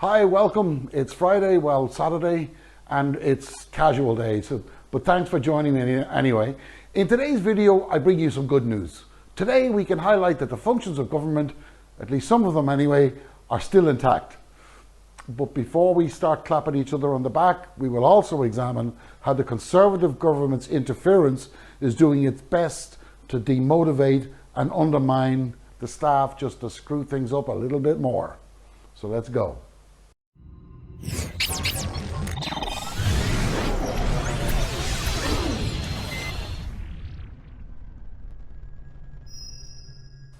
Hi, welcome. It's Friday, well, Saturday, and it's casual day, but thanks for joining me anyway. In today's video, I bring you some good news. Today, we can highlight that the functions of government, at least some of them anyway, are still intact. But before we start clapping each other on the back, we will also examine how the Conservative government's interference is doing its best to demotivate and undermine the staff just to screw things up a little bit more. So let's go.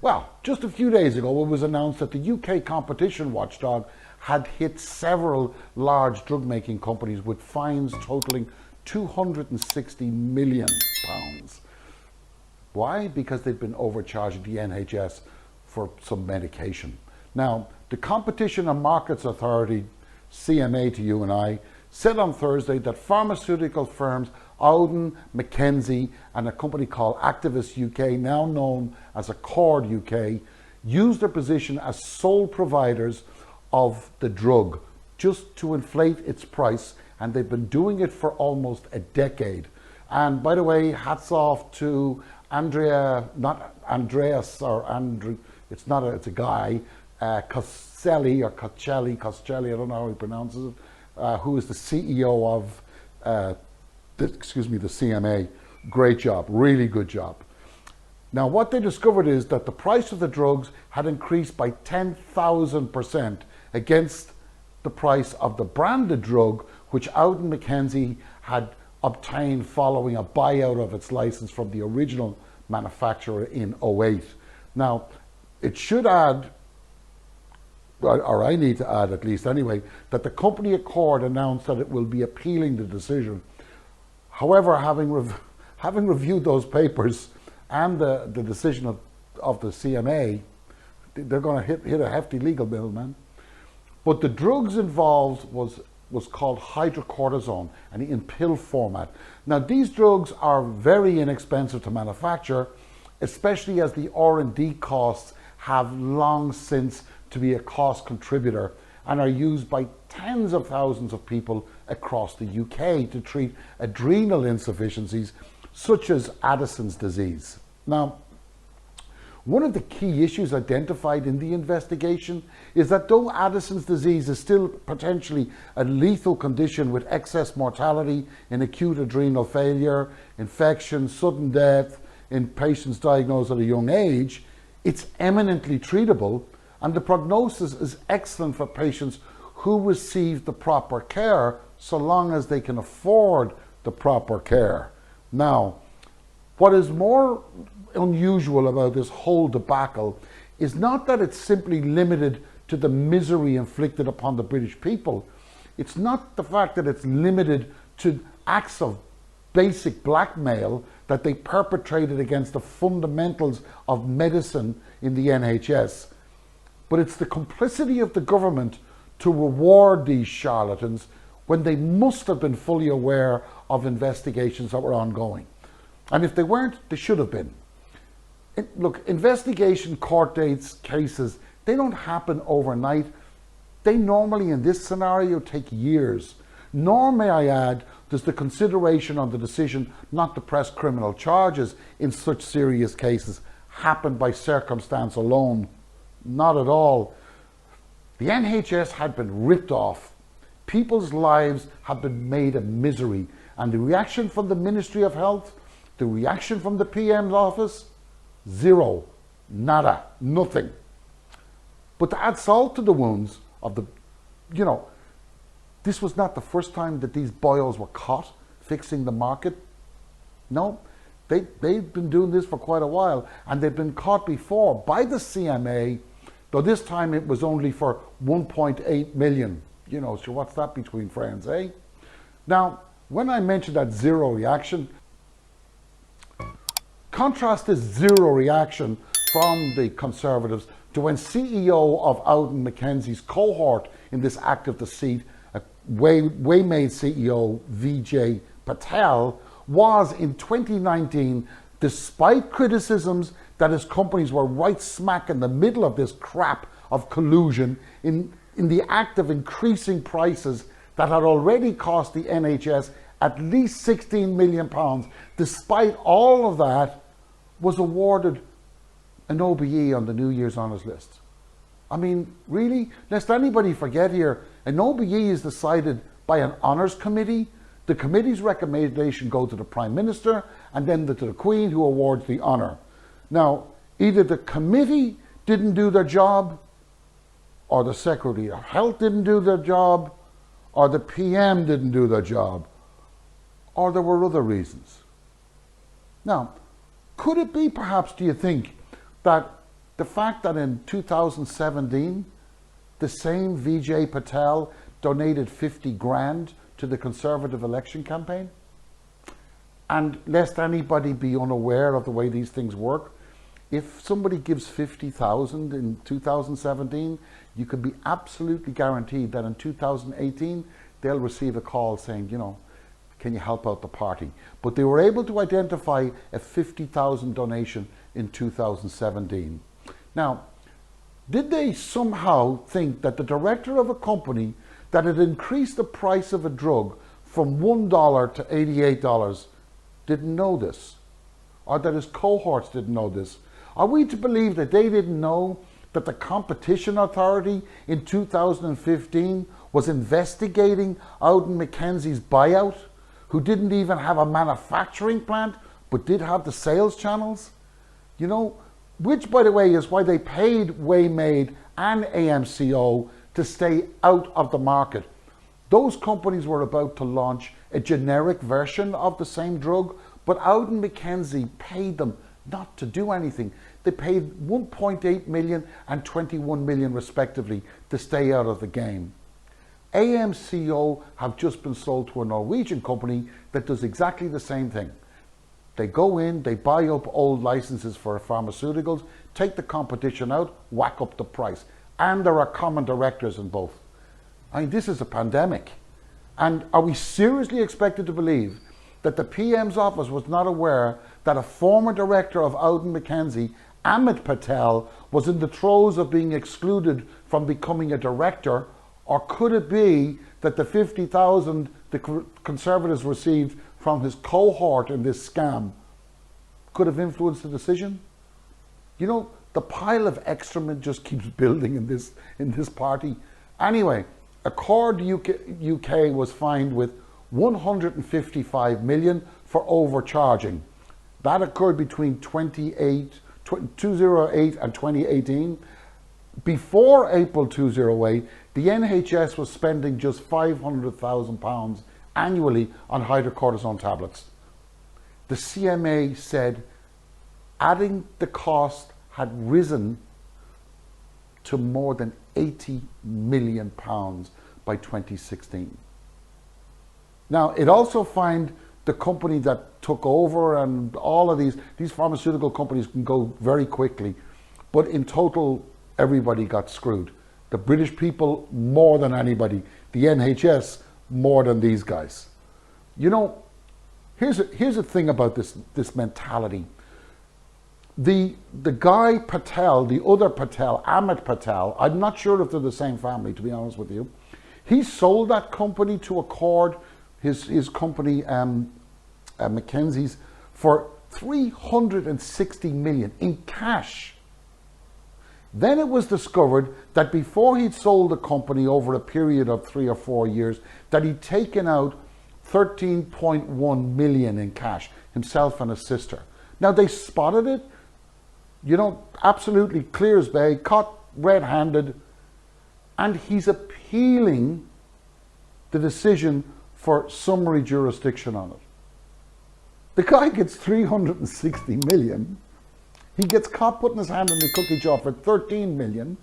Well, just a few days ago, it was announced that the UK competition watchdog had hit several large drug-making companies with fines totaling £260 million. Why? Because they've been overcharging the NHS for some medication. Now, the Competition and Markets Authority, CMA to you and I, said on Thursday that pharmaceutical firms Auden, Kenzie, and a company called Activist UK, now known as Accord UK, used their position as sole providers of the drug just to inflate its price, and they've been doing it for almost a decade. And by the way, hats off to Andrea, not Andreas or Andrew, it's a guy, Costelli, I don't know how he pronounces it, who is the CEO of the CMA. Great job, really good job. Now, what they discovered is that the price of the drugs had increased by 10,000% against the price of the branded drug, which Auden McKenzie had obtained following a buyout of its license from the original manufacturer in 2008. Now, it should add, or I need to add at least anyway, that the company Accord announced that it will be appealing the decision. However, having reviewed those papers and the decision of the CMA, they're going to hit a hefty legal bill, man. But the drugs involved was called hydrocortisone, and in pill format. Now, these drugs are very inexpensive to manufacture, especially as the R&D costs have long since to be a cost contributor and are used by tens of thousands of people across the UK to treat adrenal insufficiencies such as Addison's disease. Now, one of the key issues identified in the investigation is that though Addison's disease is still potentially a lethal condition with excess mortality in acute adrenal failure, infection, sudden death in patients diagnosed at a young age, it's eminently treatable, and the prognosis is excellent for patients who receive the proper care so long as they can afford the proper care. Now, what is more unusual about this whole debacle is not that it's simply limited to the misery inflicted upon the British people. It's not the fact that it's limited to acts of basic blackmail that they perpetrated against the fundamentals of medicine in the NHS, but it's the complicity of the government to reward these charlatans when they must have been fully aware of investigations that were ongoing. And if they weren't, they should have been. Look, investigation, court dates, cases, they don't happen overnight. They normally, in this scenario, take years. Nor, may I add, does the consideration on the decision not to press criminal charges in such serious cases happen by circumstance alone. Not at all. The NHS had been ripped off. People's lives have been made a misery. And the reaction from the Ministry of Health, the reaction from the PM's office, zero, nada, nothing. But to add salt to the wounds of the, this was not the first time that these boyos were caught fixing the market. No, they've been doing this for quite a while, and they've been caught before by the CMA, though this time it was only for 1.8 million. So what's that between friends, eh? Now, when I mentioned that zero reaction, contrast this zero reaction from the Conservatives to when CEO of Auden McKenzie's cohort in this active deceit, Waymade CEO Vijay Patel, was in 2019, despite criticisms that his companies were right smack in the middle of this crap of collusion, in in the act of increasing prices that had already cost the NHS at least £16 million, despite all of that, was awarded an OBE on the New Year's Honours List. I mean, really? Lest anybody forget here, an OBE is decided by an honours committee. The committee's recommendation goes to the Prime Minister and then to the Queen, who awards the honour. Now, either the committee didn't do their job, or the Secretary of Health didn't do their job, or the PM didn't do their job, or there were other reasons. Now, could it be perhaps, do you think, that the fact that in 2017, the same Vijay Patel donated 50 grand to the Conservative election campaign? And lest anybody be unaware of the way these things work, if somebody gives 50,000 in 2017, you can be absolutely guaranteed that in 2018, they'll receive a call saying, you know, can you help out the party? But they were able to identify a 50,000 donation in 2017. Now, did they somehow think that the director of a company that had increased the price of a drug from $1 to $88 didn't know this? Or that his cohorts didn't know this? Are we to believe that they didn't know that the Competition Authority in 2015 was investigating Auden Mackenzie's buyout, who didn't even have a manufacturing plant, but did have the sales channels? You know, which, by the way, is why they paid Waymaid and AMCO to stay out of the market. Those companies were about to launch a generic version of the same drug, but Auden Mackenzie paid them not to do anything. They paid 1.8 million and 21 million respectively to stay out of the game. AMCO have just been sold to a Norwegian company that does exactly the same thing. They go in, they buy up old licenses for pharmaceuticals, take the competition out, whack up the price. And there are common directors in both. I mean, this is a pandemic. And are we seriously expected to believe that the PM's office was not aware that a former director of Auden Mackenzie, Amit Patel, was in the throes of being excluded from becoming a director? Or could it be that the 50,000 the Conservatives received from his cohort in this scam could have influenced the decision? You know, the pile of excrement just keeps building in this party. Anyway, Accord UK was fined with 155 million for overcharging. That occurred between 2008 and 2018. Before April 2008, the NHS was spending just £500,000 annually on hydrocortisone tablets. The CMA said adding the cost had risen to more than £80 million by 2016. Now, it also fined the company that took over, and all of these pharmaceutical companies can go very quickly, but in total, everybody got screwed. The British people more than anybody, the NHS more than these guys. You know, here's the thing about this mentality. The guy Patel, the other Patel, Amit Patel, I'm not sure if they're the same family, to be honest with you. He sold that company to Accord, his company, Mackenzie's, for 360 million in cash. Then it was discovered that before he'd sold the company over a period of 3 or 4 years, that he'd taken out 13.1 million in cash, himself and his sister. Now they spotted it, you know, absolutely clear as day, caught red-handed, and he's appealing the decision for summary jurisdiction on it. The guy gets 360 million. He gets caught putting his hand in the cookie jar for 13 million,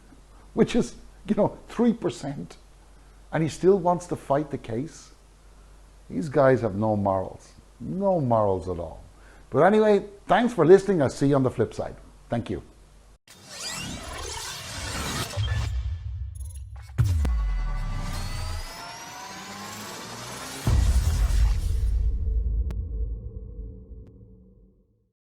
which is, you know, 3%. And he still wants to fight the case. These guys have no morals at all. But anyway, thanks for listening. I'll see you on the flip side. Thank you.